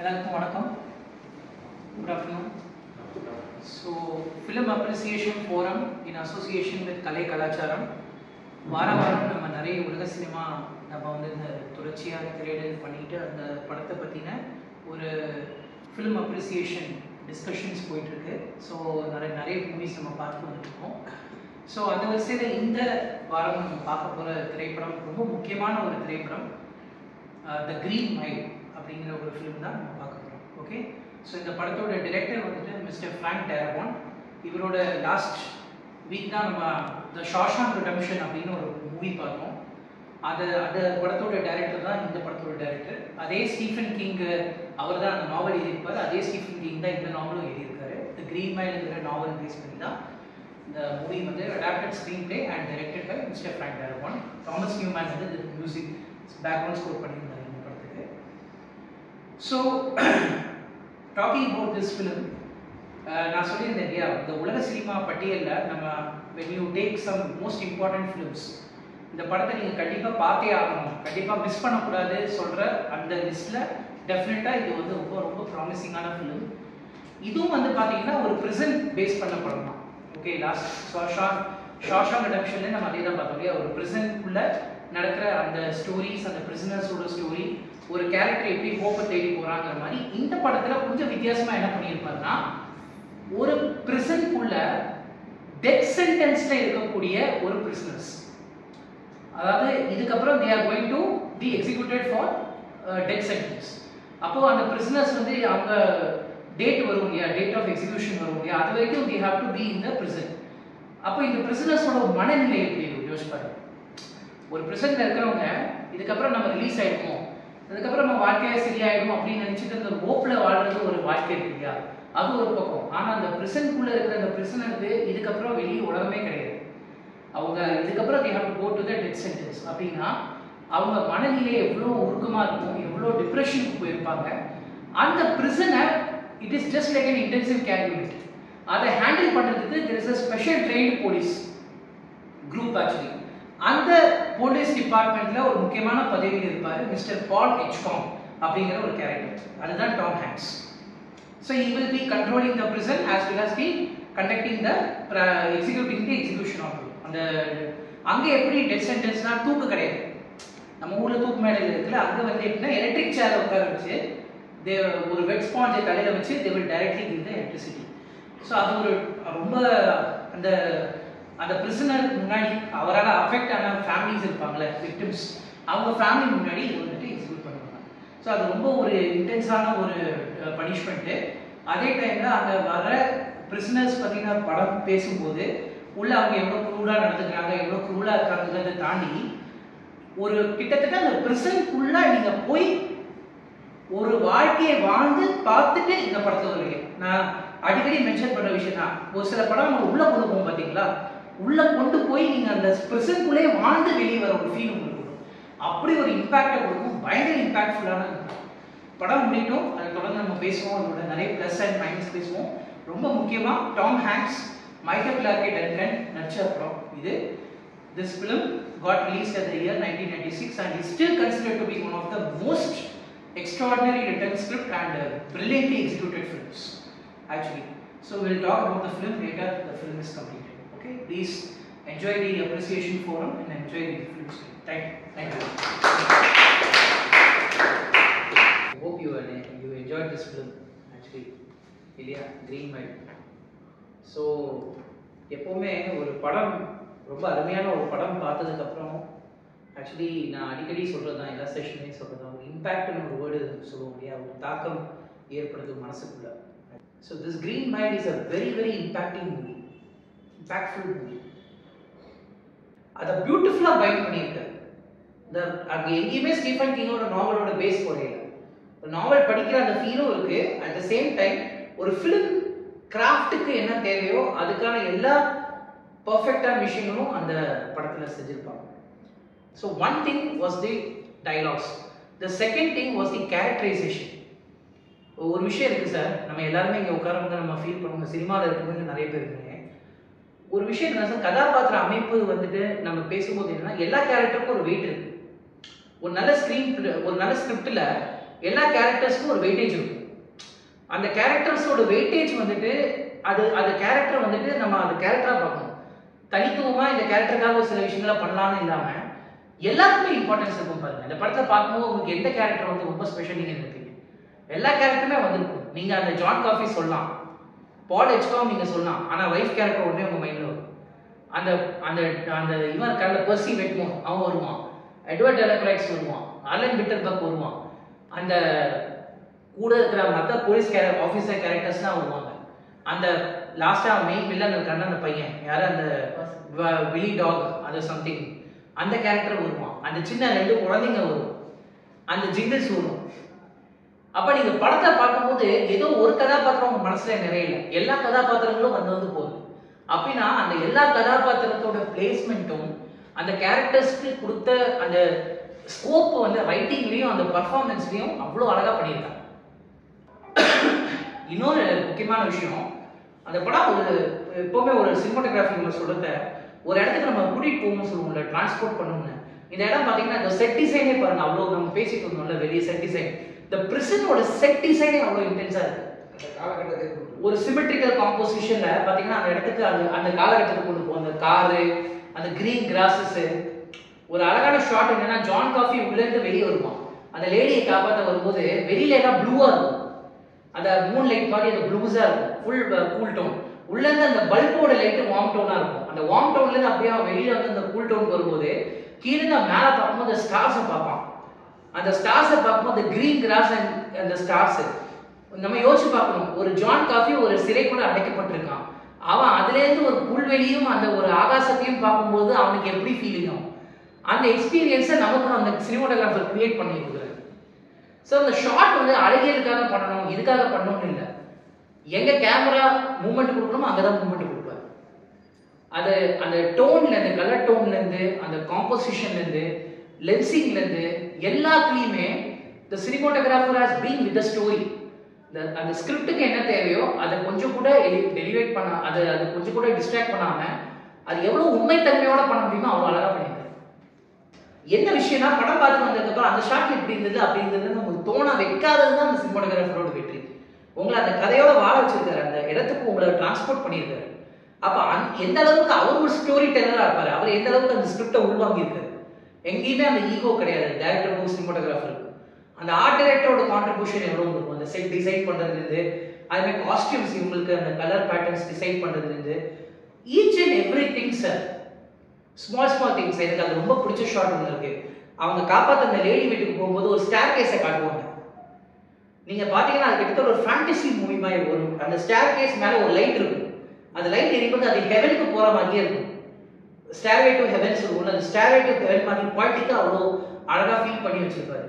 எல்லாருக்கும் வணக்கம். Good afternoon. So, Film Appreciation Forum in association with Kalai Kalacharam. வாரம் நம்ம நிறைய உலக சினிமா நம்ம வந்து இந்த தொடர்ச்சியாக திரையிடல் பண்ணிட்டு அந்த படத்தை பற்றின ஒரு ஃபிலிம் அப்ரிசியேஷன் டிஸ்கஷன்ஸ் போயிட்டுருக்கு. ஸோ நிறைய மூவிஸ் நம்ம பார்த்து வந்துட்டுருக்கோம். ஸோ அந்த வரிசையில் இந்த வாரம் நம்ம பார்க்க போகிற திரைப்படம் ரொம்ப முக்கியமான ஒரு திரைப்படம், த கிரீன் மைல் அப்படிங்கிற ஒரு ஃபிலிம் தான் நம்ம பார்க்க போகிறோம். ஓகே, ஸோ இந்த படத்தோட டிரெக்டர் வந்துட்டு மிஸ்டர் ஃப்ராங்க் டேரபான். இவரோட லாஸ்ட் வீக் தான் நம்ம த ஷாஷாங்க் ரிடெம்ப்ஷன் அப்படின்னு ஒரு மூவி பார்த்தோம். அந்த படத்தோட டைரக்டர் தான் இந்த படத்தோட டைரக்டர். அதே ஸ்டீஃபன் கிங், அவர் தான் அந்த நாவல் எழுதியிருப்பார். அதே ஸ்டீஃபன் கிங் தான் இந்த நாவலும் எழுதியிருக்காரு. த கிரீன் மைல்ங்கிற நாவல் பேஸ் பண்ணி தான் இந்த மூவி வந்து adapted screenplay and directed by mister Frank Darabont. Thomas Newman வந்து இந்த மியூசிக் பேக்ரவுண்ட் ஸ்கோர் பண்ணியிருந்தார் இந்த படத்துக்கு. So talking about this film, நான் சொல்லியிருந்தேன் இல்லையா, இந்த உலக சினிமா பட்டியலில் நம்ம when you take some most important films, இந்த படத்தை நீங்கள் கண்டிப்பாக பார்த்தே ஆகணும், கண்டிப்பாக மிஸ் பண்ணக்கூடாது சொல்கிற அந்த லிஸ்ட்டில் டெஃபினட்டாக இது வந்து ரொம்ப ரொம்ப ப்ராமிசிங்கான ஃபிலிம். இதுவும் வந்து பார்த்தீங்கன்னா ஒரு ப்ரிசன் பேஸ் பண்ண படம் தான். ஓகே, லாஸ்ட் ஷாஷாங்க் ரிடெம்ப்ஷன்ல நம்ம அதே தான் பார்த்தோம் இல்லையா, ஒரு ப்ரிசனுக்குள்ளே நடக்கிற அந்த ஸ்டோரிஸ், அந்த பிரிசனர்ஸோட ஸ்டோரி, ஒரு கேரக்டர் எப்படி ஹோப்பை தேடி போகிறாங்கிற மாதிரி இந்த படத்தில் கொஞ்சம் வித்தியாசமாக என்ன பண்ணியிருப்பாருன்னா, ஒரு பிரிசனுக்குள்ள டெத் சென்டென்ஸ்ல இருக்கக்கூடிய ஒரு பிரிசனர்ஸ், அதாவது இதுக்கப்புறம் they are going to be executed for death sentence. அப்போ அந்த பிரிசனர்ஸ் வந்து அவங்க டேட் வரும் இல்லையா, டேட் ஆஃப் எக்ஸிகியூஷன் வரும் இல்லையா, அது வரைக்கும் they have to be in the prison. அப்போ இந்த பிரிசனர்ஸோட மனநிலை எப்படி யோசிப்பாரு. ஒரு பிரிசன்ல இருக்கிறவங்க இதுக்கப்புறம் நம்ம ரிலீஸ் ஆகிடுவோம், அதுக்கப்புறம் நம்ம வாழ்க்கையை சரியாயிடும் அப்படின்னு நினைச்சிட்டு அந்த ஹோப்பில் வாழ்றது ஒரு வாழ்க்கை இருக்கு இல்லையா, அது ஒரு பக்கம். ஆனால் அந்த பிரிசனுக்குள்ளே இருக்கிற அந்த பிரிசனருக்கு இதுக்கப்புறம் வெளியே உலகமே கிடையாது. அவங்க இதுக்கப்புறம் they have to go to the death sentence அப்படின்னா அவங்க மனநிலை எவ்வளோ உருக்கமாக இருக்கும், எவ்வளோ டிப்ரெஷனுக்கு போயிருப்பாங்க. அந்த பிரிசனை it is just like an intensive care unit. அதை ஹேண்டில் பண்ணுறதுக்கு there is a special trained police group actually. அந்த போலீஸ் டிபார்ட்மெண்ட்ல ஒரு முக்கியமான பதவியில் இருப்பார் மிஸ்டர் பால் எச்காம் அப்படிங்கிற ஒரு கேரக்டர். அதுதான் Tom Hanks. So he will be controlling the prison as well as be conducting the executing the execution of it. அந்த அங்க எப்படி டெத் சென்டென்ஸ்னா தூக்கு கிடையாது, நம்ம ஊர்ல தூக்கு மேடையில் இருக்குல்ல, அங்க வந்து எப்படின்னா எலக்ட்ரிக் சேர் உட்கார வச்சு ஒரு வெட் ஸ்பாஞ்சை தலையில வச்சு they will directly give the electricity. So அது ஒரு ரொம்ப அந்த அந்த பிரிசனருக்கு முன்னாடி அவரால் அஃபெக்ட் ஆன ஃபேமிலிஸ் இருப்பாங்களே, விக்டிம்ஸ், அவங்க ஃபேமிலி முன்னாடி இது வந்துட்டு எக்ஸிக்யூட் பண்ணுவாங்க. ஸோ அது ரொம்ப ஒரு இன்டென்ஸான ஒரு பனிஷ்மெண்ட்டு. அதே டைமில் அங்கே வர பிரிசனர்ஸ் பார்த்தீங்கன்னா படம் பேசும்போது உள்ள அவங்க எவ்வளோ க்ரூடாக நடந்துக்கிறாங்க, எவ்வளோ க்ரூடாக இருக்காங்கிறத தாண்டி ஒரு கிட்டத்தட்ட அந்த பிரிசனுக்குள்ளே நீங்கள் போய் ஒரு வாழ்க்கையை வாழ்ந்து பார்த்துட்டு இந்த படத்தை வருவீங்க. நான் அடிக்கடி மென்ஷன் பண்ணுற விஷயம் தான், ஒரு சில படம் நம்ம உள்ளே கொண்டு போவோம் பார்த்தீங்களா, உள்ளே கொண்டு போய் நீங்கள் அந்த பிரிசனுக்குள்ளே வாழ்ந்து வெளியே வர ஒரு ஃபீல் உங்களுக்கு கொடுக்கும். அப்படி ஒரு இம்பேக்டை கொடுக்கும், பயங்கர இம்பேக்ட்ஃபுல்லான படம். முடியட்டும், அதை தொடர்ந்து நம்ம பேசுவோம், அதோட நிறைய ப்ளஸ் அண்ட் மைனஸ் பேசுவோம். ரொம்ப முக்கியமாக Tom Hanks, Michael Clarke Duncan நடிச்ச படம் இது. This film got released at the year 1996 and is still considered to be one of the most extraordinary written script and brilliantly executed films actually. So we'll talk about the film later the film is completed. Okay, please enjoy the appreciation forum and enjoy the film screen. Thank you. I hope you enjoyed this film actually. இல்லையா, green mile. So எப்போவுமே ஒரு படம், ரொம்ப அருமையான ஒரு படம் பார்த்ததுக்கப்புறம் actually நான் அடிக்கடி சொல்கிறது தான், எல்லா செஷன்லையும் சொல்கிறது தான், ஒரு இம்பேக்ட்னு ஒரு வேர்டு சொல்லுவோம் இல்லையா, ஒரு தாக்கம் ஏற்படுது மனசுக்குள்ள. So this green mile is a very very impacting movie, impactful movie. அதை பியூட்டிஃபுல்லாக பைண்ட் பண்ணியிருக்காரு. இந்த அங்கே எங்கேயுமே ஸ்டீஃபன் கிங்கோட நாவலோட பேஸ் போறையில நாவல் படிக்கிற அந்த ஃபீலும் இருக்குது. அட் த சேம் டைம் ஒரு ஃபிலிம் கிராஃப்ட்டுக்கு என்ன தேவையோ அதுக்கான எல்லா பர்ஃபெக்டான விஷயங்களும் அந்த படத்தில் செஞ்சுருப்பாங்க. So one thing was the dialogues, the second thing was the characterisation. ஒரு விஷயம் இருக்குது சார், நம்ம எல்லாருமே இங்கே உட்காரவங்க நம்ம ஃபீல் பண்ணுவோம், சினிமாவில் இருக்கும்போது நிறைய பேர் இருக்கீங்க. ஒரு விஷயம் என்ன சார், கதாபாத்திர அமைப்பு வந்துட்டு நம்ம பேசும்போது என்னன்னா எல்லா கேரக்டருக்கும் ஒரு வெயிட் இருக்குது. ஒரு நல்ல ஸ்க்ரீப்டில் எல்லா கேரக்டர்ஸ்க்கும் ஒரு வெயிட்டேஜ் இருக்கும். அந்த கேரக்டர்ஸோட வெயிட்டேஜ் வந்துட்டு அது கேரக்டர் வந்துட்டு நம்ம அந்த கேரக்டராக பார்க்கணும். தனித்துவமாக இந்த கேரக்டருக்காக ஒரு சில விஷயங்களை பண்ணலான்னு இல்லாமல் எல்லாருக்குமே இம்பார்ட்டன்ஸ் இருக்கும். பாருங்க, இந்த படத்தில் பார்க்கும்போது உங்களுக்கு எந்த கேரக்டர் வந்து ரொம்ப ஸ்பெஷல் நீங்கள் நினைப்பீங்க? எல்லா கேரக்டருமே வந்திருக்கும். நீங்கள் அந்த ஜான் காஃபி சொல்லலாம், பால் எச்காம் நீங்கள் சொல்லலாம், ஆனால் வைஃப் கேரக்டர் ஒன்றே உங்கள் மைண்டில் வரும். அந்த அந்த அந்த இவன் இருக்கான பெர்சி வெட்மோர் அவன் வருவான், எட்வர்ட் டெலக்ரைஸ் வருவான், ஆலன் பிட்டர்பர்க் வருவான், அந்த கூட இருக்கிற மற்ற போலீஸ் ஆஃபீஸர் கேரக்டர்ஸ்லாம் வருவாங்க. அந்த லாஸ்ட்டாக மெயின் வில்லன் இருக்கான அந்த பையன் யார், அந்த வில்லி டாக் அது சம்திங், அந்த கேரக்டர் வருவான். அந்த சின்ன 2 குழந்தைங்க வரும், அந்த ஜிங்கிள்ஸ் வரும். அப்போ நீங்கள் படத்தை பார்க்கும்போது ஏதோ ஒரு கதாபாத்திரம் உங்கள் மனசில் நிறையல, எல்லா கதாபாத்திரங்களும் வந்து போகுது. அப்படின்னா அந்த எல்லா கதாபாத்திரத்தோட பிளேஸ்மெண்ட்டும் அந்த கேரக்டர்ஸ்க்கு கொடுத்த அந்த ஸ்கோப் வந்து ரைட்டிங்லேயும் அந்த பர்ஃபார்மன்ஸ்லையும் அவ்வளோ அழகாக பண்ணியிருக்காங்க. இன்னொரு முக்கியமான விஷயம், அந்த படம் ஒரு எப்போவுமே ஒரு சினிமாட்டோகிராஃபி நம்ம சொல்கிறத ஒரு இடத்துக்கு நம்ம கூட்டிகிட்டு போகணும்னு சொல்லுவோம்ல, டிரான்ஸ்போர்ட் பண்ணணும்னு. இந்த இடம் பார்த்தீங்கன்னா இந்த செட் டிசைனே பாருங்க, அவ்வளோ நம்ம பேசிட்டு இருந்தோம்ல வெளியே செட் டிசைன், இந்த பிரிசனோட செட் டிசைனே அவ்வளோ இன்டென்ஸாக இருக்கு. ஒரு சிமெட்ரிக்கல் காம்போசிஷன்ல பார்த்தீங்கன்னா அந்த இடத்துக்கு அந்த காலகட்டத்துக்கு கொண்டு போகும். அந்த காரு, அந்த கிரீன் கிராஸஸ், ஒரு அழகான ஷாட் என்னன்னா ஜான் காஃபி உள்ளேருந்து வெளியே வருவான், அந்த லேடியை காப்பாற்ற வரும்போது வெளியில எல்லாம் ப்ளூவா இருக்கும், அந்த மூன் லைட் மாதிரி அந்த ப்ளூஸா இருக்கும், ஃபுல் கூல் டோன். உள்ளேருந்து அந்த பல்போட லைட்டு வார்ம் டோனா இருக்கும். அந்த வார்ம் டோன்லேருந்து அப்படியே வெளியில வந்து அந்த கூல் டோன் வரும்போது கீழே மேலே பார்க்கும்போது அந்த ஸ்டார்ஸை பார்ப்பான். அந்த ஸ்டார்ஸை பார்க்கும்போது அந்த கிரீன் கிராஸ் அண்ட் அந்த ஸ்டார்ஸ் நம்ம யோசிச்சு பார்க்கணும். ஒரு ஜான் காஃபி ஒரு சிறைக்குள்ள அடைக்கப்பட்டிருக்கான், அவன் அதுலேருந்து ஒரு புல்வெளியும் அந்த ஒரு ஆகாசத்தையும் பார்க்கும்போது அவனுக்கு எப்படி ஃபீலிங்கும், அந்த எக்ஸ்பீரியன்ஸை நமக்கு அந்த சினிமாட்டோகிராஃபர் கிரியேட் பண்ணி கொடுக்குறாரு. ஸோ அந்த ஷார்ட் வந்து அழகியலுக்காக பண்ணணும், இதுக்காக பண்ணணும்னு இல்லை, எங்க கேமரா மூமெண்ட் கொடுக்கணுமோ அங்கே தான் மூமெண்ட் கொடுப்பாரு. அது அந்த டோன்லேருந்து, கலர் டோன்லேருந்து, அந்த காம்போசிஷன்லேருந்து, லென்சிங்லேருந்து எல்லாத்துலேயுமே த cinematographer has been with the story. அந்த ஸ்கிரிப்டுக்கு என்ன தேவையோ அதை கொஞ்சம் கூட டெலிவேட் பண்ண, அது கொஞ்சம் கூட டிஸ்ட்ராக்ட் பண்ணாமல் அது எவ்வளோ உண்மைத்தன்மையோட பண்ண முடியுமோ அவ்வளோ அழகாக பண்ணியிருக்காரு. என்ன விஷயம்னா படம் பார்த்து வந்ததுக்கப்புறம் அந்த ஷாட் எப்படி இருந்தது அப்படிங்கிறது உங்களுக்கு தோண வைக்காதது தான் அந்த சினிமாட்டோகிராஃபரோட வெற்றி. உங்களை அந்த கதையோட வாழ வச்சிருக்காரு, அந்த இடத்துக்கு உங்களை டிரான்ஸ்போர்ட் பண்ணியிருக்காரு. அப்போ எந்த அளவுக்கு அவர் ஒரு ஸ்டோரி டெல்லராக இருப்பார், அவர் எந்த அளவுக்கு அந்த ஸ்கிரிப்டை உள்வாங்கியிருக்காரு. எங்கேயுமே அந்த ஈகோ கிடையாது டேரக்டருக்கும் சினிமாட்டோகிராஃபருக்கும். அந்த ஆர்ட் டைரக்டரோட கான்ட்ரிபியூஷன் எவ்வளோ இருக்கும், அந்த செட் டிசைன் பண்ணுறதுலேருந்து, அதுமாதிரி காஸ்டியூம்ஸ் இவங்களுக்கு அந்த கலர் பேட்டர்ன்ஸ் டிசைன் பண்ணுறதுலேருந்து, each and everything sir, small things. எனக்கு அது ரொம்ப பிடிச்ச ஷாட் ஒன்று இருக்கு. அவங்க காப்பாற்ற அந்த லேடி வீட்டுக்கு போகும்போது ஒரு ஸ்டேர் கேஸை காட்டுவாங்க. நீங்க பாத்தீங்கன்னா அது கிட்டத்தட்ட ஒரு ஃபேண்டசி மூவி மாதிரி வரும். அந்த ஸ்டேர் கேஸ் மேல ஒரு லைட் இருக்கும், அந்த லைட் எரியும்போது அது ஹெவனுக்கு போற மாதிரியே இருக்கும். ஸ்டேர்வே டு ஹெவன் சொல்லுவோம், அந்த ஸ்டேர்வே டு ஹெவன் மாதிரி பாயிட்டிக்கா அவ்வளோ அழகா ஃபீல் பண்ணி வச்சிருப்பாரு.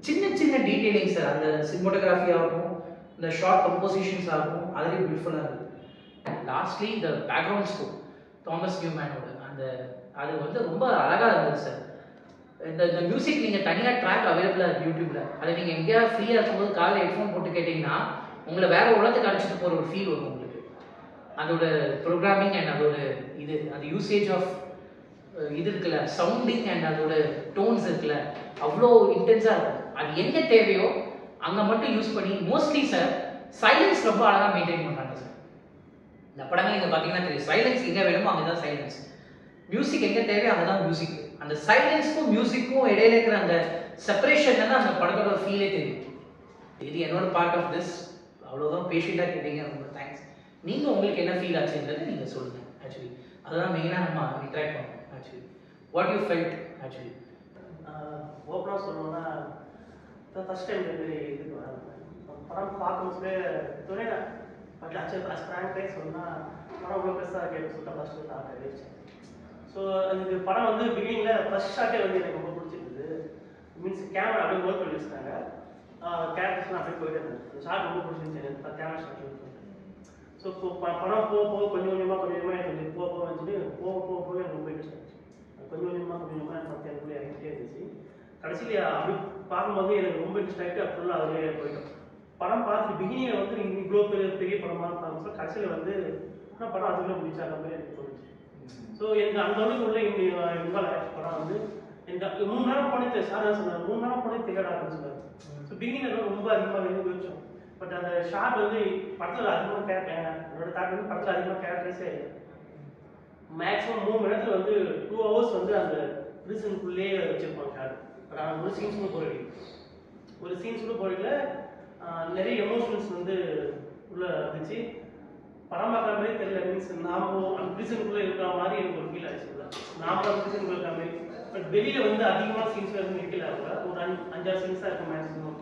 சின்ன சின்ன டீடைலிங் சார், அந்த சினிமாட்டோகிராஃபி ஆகும், இந்த ஷார்ட் கம்போசிஷன்ஸ் ஆகும், அதுலேயும் பியூட்டிஃபுல்லாக இருக்குது. லாஸ்ட்லி இந்த பேக்ரவுண்ட் ஸ்கோர் தாமஸ் நியூமேனோட அந்த அது வந்து ரொம்ப அழகாக இருந்தது சார். இந்த மியூசிக் நீங்கள் தனியாக ட்ராக் அவைலபிளாக இருக்குது யூடியூப்ல, அதை நீங்கள் எங்கேயாவது ஃப்ரீயாக இருக்கும்போது காலையில் ஹெட்ஃபோன் போட்டு கேட்டிங்கன்னா உங்களை வேற உலகத்துக்கு அழைச்சிட்டு போகிற ஒரு ஃபீல் வரும் உங்களுக்கு. அதோட ப்ரோக்ராமிங் அண்ட் அதோட அது யூசேஜ் ஆஃப் இது இருக்குல்ல, சவுண்டிங் அண்ட் அதோட டோன்ஸ் இருக்குல்ல, அவ்வளோ இன்டென்ஸாக இருக்கும். அது எங்கே தேவையோ அங்கே மட்டும் யூஸ் பண்ணி, மோஸ்ட்லி சார் சைலன்ஸ் ரொம்ப அழகாக மெயின்டைன் பண்ணுறாங்க சார். இந்த படங்கள் நீங்கள் பார்த்தீங்கன்னா தெரியும், சைலன்ஸ் எங்கே வேணுமோ அங்கே தான் சைலன்ஸ், மியூசிக் எங்கே தேவையோ அங்கே தான் மியூசிக். அந்த சைலன்ஸ்க்கும் மியூசிக்கும் இடையில இருக்கிற அந்த செப்பரேஷன் தான் அந்த படத்தோட ஃபீலே தெரியும். இது என்னோட பார்ட் ஆஃப் திஸ். அவ்வளோதான், பேஷண்ட்டாக கேட்டீங்க, ரொம்ப தேங்க்ஸ். நீங்கள் உங்களுக்கு என்ன ஃபீல் ஆச்சுன்றது நீங்கள் சொல்லுங்கள். ஆக்சுவலி அதுதான் மெயினாக நம்ம இன்ட்ராக்ட் பண்ணோம். Actually what you felt actually? ஓப்பனாக சொல்லணும்னா ஃபஸ்ட் டைம் இதுக்கு படம் பார்க்கும்போது துறையில் பட் ஆக்சுவலி ஃப்ராங்காக சொன்னால் படம் அவ்வளோ பெருசாக கேட்டு சொல்லிட்டு ஃபஸ்ட்டு நான் தெரிவிச்சேன். ஸோ அதுக்கு படம் வந்து பிகினிங்கில் ஃபஸ்ட் ஷாட்டே வந்து எனக்கு ரொம்ப பிடிச்சிருக்குது. மீன்ஸ் கேமரா அப்படியே ஒர்க் பண்ணி வச்சுருக்காங்க, கேரக்டர்ஸ்லாம் அப்படியே போயிட்டு இருந்தது. அந்த ஷாட் ரொம்ப பிடிச்சிருந்துச்சு எனக்கு, கேமரா ஷாட். ஸோ இப்போ படம் போக போக கொஞ்சம் கொஞ்சமாக எனக்கு போக வந்துட்டு போக எனக்கு ரொம்ப இன்ட்ரெஸ்ட் ஆச்சு. கொஞ்சம் கொஞ்சமாக எனக்கு எனக்குள்ளே இறங்கிட்டே இருந்துச்சு. கடைசியில் அப்படி பார்க்கும்போது எனக்கு ரொம்ப இன்ட்ரெஸ்ட் ஆகிட்டு ஃபுல்லாக அதிலே போயிட்டோம். படம் பார்த்துட்டு பிகினிங்கில் வந்து நீங்கள் இவ்வளோ பெரிய படமாக பார்க்கும்போது கடைசியில் வந்து ஆனால் படம் அதுக்குள்ளே முடிச்சாங்க மாதிரி எனக்கு தோணுச்சு. ஸோ எனக்கு அந்த அளவுக்கு உள்ள இன்வால்வ் ஆகிடுச்சு படம் வந்து. எனக்கு 3 நேரம் போனது சார் சொன்னார், 3 நேரம் போனது திகழ ஆரம்பிச்சுட்டாரு. ஸோ பிகினிங்கில் ரொம்ப அதிகமாக யோசிச்சோம். பட் அந்த ஷார்ட் வந்து படத்தில் அதிகமாக என்னோட தாட் வந்து படத்தில் அதிகமாக கேரக்டர்ஸே இல்லை. மேக்ஸிமம் 3 மணி நேரத்தில் வந்து 2 hours வந்து அந்த ப்ரிசனுக்குள்ளேயே வச்சுருப்பாங்க ஷார்ட். பட் ஆனால் ஒரு சீன்ஸ் கூட போராடி ஒரு சீன்ஸ் கூட போராடல. நிறைய எமோஷன்ஸ் வந்து உள்ளே வந்துச்சு. படம் பார்க்குற மாதிரி தெரியல. மீன்ஸ் நாம அந்த ப்ரிசனுக்குள்ளே இருக்கிற மாதிரி எனக்கு ஒரு ஃபீல் ஆச்சு. நாம அந்த ப்ரிசனுக்குள்ளே இருக்கிற மாதிரி. பட் வெளியில் வந்து அதிகமாக சீன்ஸ் வந்து நிற்கல. அவங்க ஒரு 5-6 சீன்ஸ் தான் இருக்கும் மேக்ஸிமம்.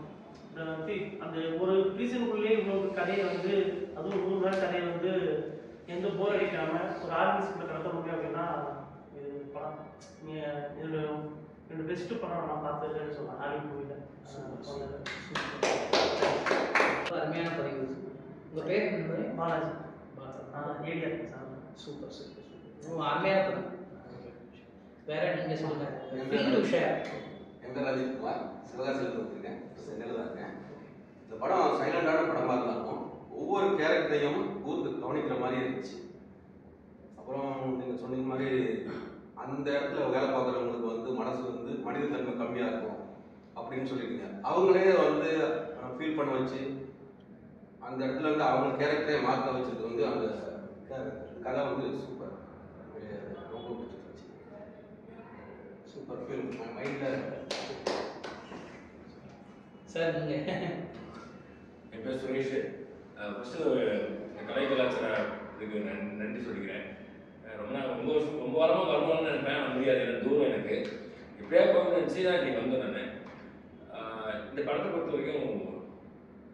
அந்த ஒரு ப்ரிசனுக்குள்ளேயே இவ்வளோ கதையை வந்து அதுவும் 3 மணி நேரம் கதையை வந்து எந்த போர் அடிக்காம ஒரு ஆர்டிஸ்ட்குள்ள கடத்த முடியும் அப்படின்னா இது படம் என்னோட பெஸ்ட் படம் நான் பார்த்ததுன்னு சொல்லலாம். ஹாலிவுட் மூவியில் அருமையான பதிவு. உங்கள் பேர் என்ன? Balaji. ADR sir. Super super super. அருமையான பதிவு. வேற நீங்கள் சொல்லுங்கள். ஷேர். என் பேர் ராஜேஷ்குமார். சிவகாசியில் இருக்கேன். சென்னையில் தான் இருக்கேன். இந்த படம் சைலண்டான படமாக இருந்தாலும் ஒவ்வொரு கேரக்டரையும் கூர்ந்து கவனிக்கிற மாதிரி இருந்துச்சு. அப்புறம் நீங்கள் சொன்ன மாதிரி அந்த இடத்துல வேலை பார்க்குறவங்களுக்கு வந்து மனசு வந்து மனிதத்தன்மை கம்மியாக இருக்கும் அப்படின்னு சொல்லியிருக்கீங்க. அவங்களே வந்து ஃபீல் பண்ண வச்சு அந்த இடத்துல வந்து அவங்க கேரக்டரை மாற்ற வச்சது வந்து அந்த கதை வந்து சூப்பர். ரொம்ப பிடிச்சிருந்துச்சு. Super film. மைண்டில் சார் நீங்கள். என் பேர் சுரேஷ். ஃபஸ்ட்டு கலை கலாச்சாரத்துக்கு நன்றி சொல்லிக்கிறேன். ரொம்ப வாரமாக வரணும்னு நினைப்பேன். முடியாது, எனக்கு தூரம். எனக்கு இப்படியே போகணும்னு நினச்சி தான் இன்றைக்கி வந்தேன் நான். இந்த படத்தை பொறுத்த வரைக்கும்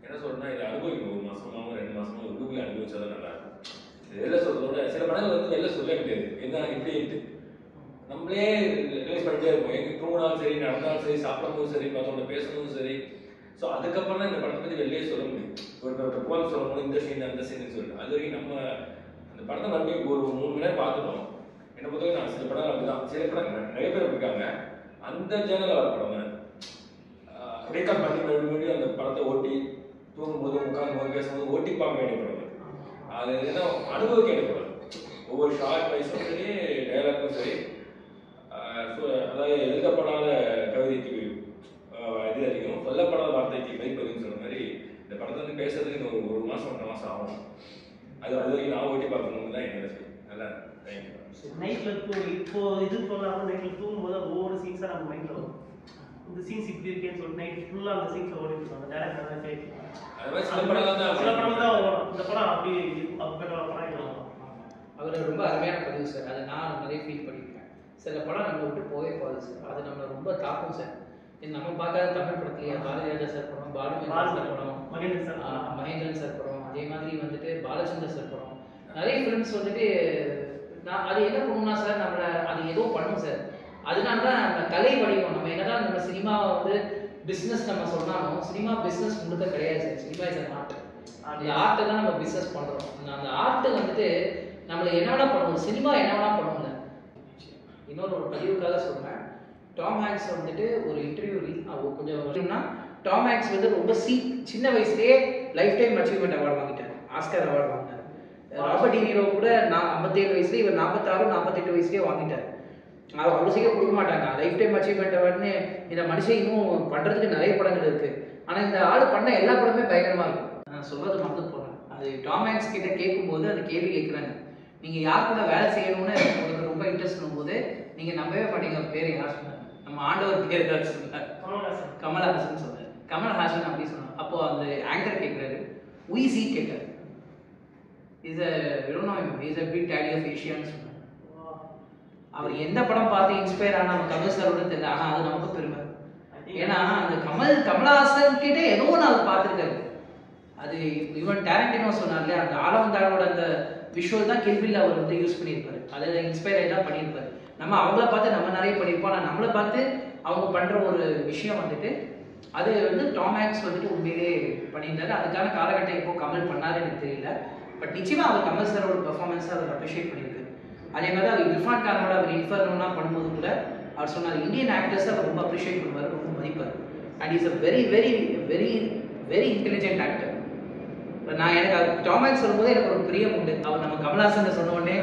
என்ன சொல்கிறேன்னா, இதை அனுபவிக்கணும். 1 மாதமாகவும் 2 மாதமாகவும் உள்ளுக்குள்ளே அனுபவிச்சா தான் நல்லாயிருக்கும். வெளில சொல்கிறதோட சில படங்கள் வந்து வெளில சொல்ல முடியாது. என்ன இப்படி நம்மளே ரிலைஸ் பண்ணிட்டே இருப்போம். எங்கே தூங்கினாலும் சரி, நடந்தாலும் சரி, சாப்பிடும்போதும் சரி, மற்றவங்க பேசணும் சரி. ஸோ அதுக்கப்புறம் தான் இந்த படத்தை பற்றி வெளியே சொல்ல முடியும். ஒரு போன் சொல்லணும், இந்த சீன் அந்த சீன் சொல்லிட்டு. அது வரைக்கும் நம்ம அந்த படத்தை மறுபடியும் ஒரு 3 மணி நேரம் பார்த்துட்டோம். என்னை பொறுத்தவரை நான் சில படம் அப்படிதான். சில படம் நிறைய பேர் இருக்காங்க அந்த ஜேர்னல் வர படம் ரீகால் பண்ணி மறுபடியும் அந்த படத்தை ஓட்டி தூங்கும்போது உட்காந்து பேசும்போது ஓட்டி பார்க்க வேண்டிய படம். அது ஏன்னா அனுபவிக்க வேண்டிய படம். ஒவ்வொரு ஷார்ட் வைஸும் சரி, டைலாக்கும் சரி. ஸோ அதாவது எழுதப்படாத கவிதைக்கு இது அதிகம், சொல்லப்படாத வார்த்தைக்கு மதிப்பதுன்னு சொன்ன மாதிரி இந்த படத்தை வந்து பேசுறதுக்கு இன்னும் 1 மாதம் 1.5 மாதம் ஆகும். அது வரைக்கும் நான் ஓட்டி பார்க்கணும்னு தான் என்னோட ஃபீல். நல்லா தேங்க்யூ. நைட்டில் இப்போ இது சொல்லாமல் நைட்டில் தூங்கும்போது ஒவ்வொரு சீன்ஸாக நம்ம மைண்டில் வரும். இந்த சீன்ஸ் இப்படி இருக்கேன்னு சொல்லிட்டு நைட் ஃபுல்லாக அந்த சீன்ஸை ஓடிட்டு அந்த டேரக்டர் தான் கேட்கும். அது மாதிரி சில படம் தான் வரும். இந்த படம் அப்படி படம் இல்லை. அவர் ரொம்ப அருமையான பதிவு சார். அதை நான் நிறைய ஃபீல் பண்ணியிருக்கேன். சில படம் நம்மளை விட்டு போவே போகுது சார். அது நம்மளை ரொம்ப தாக்கும் சார். நம்ம பார்க்காத தமிழ் படத்துலையே பாரதிராஜா சார் படம், பாலுமேந்திரன் சார் படம், மகேந்திரன் சார் படம், அதே மாதிரி வந்துட்டு பாலச்சந்தர் சார் படம், நிறைய ஃபிலிம்ஸ் வந்துட்டு நான் அது என்ன பண்ணுன்னா சார், நம்மளை அது ஏதோ பண்ணும் சார். அதனால தான் நம்ம கலை வடிவம் நம்ம என்னதான் நம்ம சினிமாவை வந்து பிஸ்னஸ் நம்ம சொன்னாலும் சினிமா பிஸ்னஸ் முழுக்க கிடையாது sir. Cinema is an art. அந்த ஆர்ட்டை தான் நம்ம பிஸ்னஸ் பண்ணுறோம். அந்த ஆர்ட்டு வந்துட்டு நம்மளை என்ன வேணா பண்ணுவோம். சினிமா என்ன வேணா பண்ணுவோம்ல. இன்னொரு பதிவுக்காக சொல்கிறேன். டாம் ஹாங்க்ஸ் வந்துட்டு ஒரு இன்டர்வியூ கொஞ்சம் வரும்னா, டாம் ஹாங்க்ஸ் வந்து ரொம்ப சின்ன வயசுலேயே லைஃப் டைம் அச்சீவ்மெண்ட் அவார்டு வாங்கிட்டார். ஆஸ்கர் அவார்டு வாங்கினார். ராபர்ட் டினிரோ கூட 57 வயசுலேயே, இவர் 46-48 வயசுலேயே வாங்கிட்டார். அவ்வளோ சீக்கிரம் கொடுக்க மாட்டாங்க லைஃப் டைம் அச்சீவ்மெண்ட் அவார்டுன்னு. இந்த மனுஷன் இன்னும் பண்ணுறதுக்கு நிறைய படங்கள் இருக்குது. ஆனால் இந்த ஆள் பண்ண எல்லா படமே பயங்கரமாக இருக்கும். நான் சொல்கிறது மறந்து போகிறேன். அது டாம் ஹாங்க்ஸ் கிட்ட கேட்கும்போது அந்த கேள்வி கேட்குறாங்க, நீங்கள் யார் கூட வேலை செய்யணும்னு உங்களுக்கு ரொம்ப இன்ட்ரெஸ்ட் போது நீங்கள் நம்பவே மாட்டீங்க. பேர் யார் சொன்னார்? நம்ம ஆண்டவர் பேர் யார் சொன்னார்? கமல்ஹாசன் சொன்னார். கமல்ஹாசன் அப்படி சொன்னார். அப்போது அந்த ஆங்கர் கேட்குறாரு, உயிசி கேட்குறாரு. Is a big daddy of Asians. அவர் எந்த படம் பார்த்து இன்ஸ்பயர் ஆனால் நம்ம கமல் சாரோட தெரியல. ஆனால் அது நமக்கு பெருமை. ஏன்னா அந்த கமல்ஹாசன் கிட்டே ஏதோ ஒன்று அவர் பார்த்துருக்காரு. அது ஈவன் டேரண்டினோ சொன்னார் இல்லையா, அந்த ஆலமந்தாரோட அந்த விஷுவல் தான் கில்பில் அவர் வந்து யூஸ் பண்ணியிருப்பாரு. அதை இன்ஸ்பயர் தான் பண்ணியிருப்பாரு. நம்ம அவங்கள பார்த்து நம்ம நிறைய பண்ணியிருப்போம். ஆனால் நம்மளை பார்த்து அவங்க பண்ணுற ஒரு விஷயம் வந்துட்டு அது வந்து டாம் ஹாங்க்ஸ் வந்துட்டு உண்மையிலே பண்ணியிருந்தாரு. அதுக்கான காலகட்டம் இப்போ கமல் பண்ணாரு எனக்கு தெரியல. பட் நிச்சயமாக அவர் கமல் சாரோட பெர்ஃபார்மன்ஸை அவர் அப்ரிஷியேட் பண்ணியிருக்காரு. அதே மாதிரி அவர் இர்ஃபான் கானோட அவர் இன்ஃபர்னோலாம் பண்ணும்போது கூட அவர் சொன்னார், இந்தியன் ஆக்டர்ஸை அவர் ரொம்ப அப்ரிஷியேட் பண்ணுவார், ரொம்ப மதிப்பார். And is a very very very very intelligent actor. நான் எனக்கு அது டாம் ஹாங்க்ஸ் சொல்லும்போது எனக்கு ஒரு பிரியம் உண்டு. அவர் நம்ம கமல்ஹாசன் சொன்ன உடனே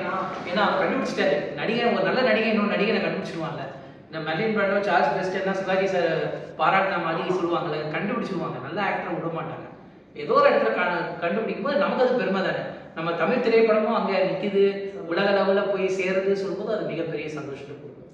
ஏன்னா அவர் கண்டுபிடிச்சிட்டாரு, நடிகை ஒரு நல்ல நடிகை இன்னொரு நடிகனை கண்டுபிடிச்சிடுவாங்க. இந்த மெர்லின் பிராண்டோ சார்ல்ஸ் பெஸ்ட்னா சிவாஜி சார் பாராட்டின மாதிரி சொல்லுவாங்கல்ல, கண்டுபிடிச்சிருவாங்க. நல்ல ஆக்டரை விட மாட்டாங்க. ஏதோ ஒரு இடத்துல கண்டுபிடிக்கும் போது நமக்கு அது பெருமை தானே. நம்ம தமிழ் திரைப்படமும் அங்கே நிற்கிது, உலக லெவலில் போய் சேருது சொல்லும்போது அது மிகப்பெரிய சந்தோஷத்தை கொடுக்கும்.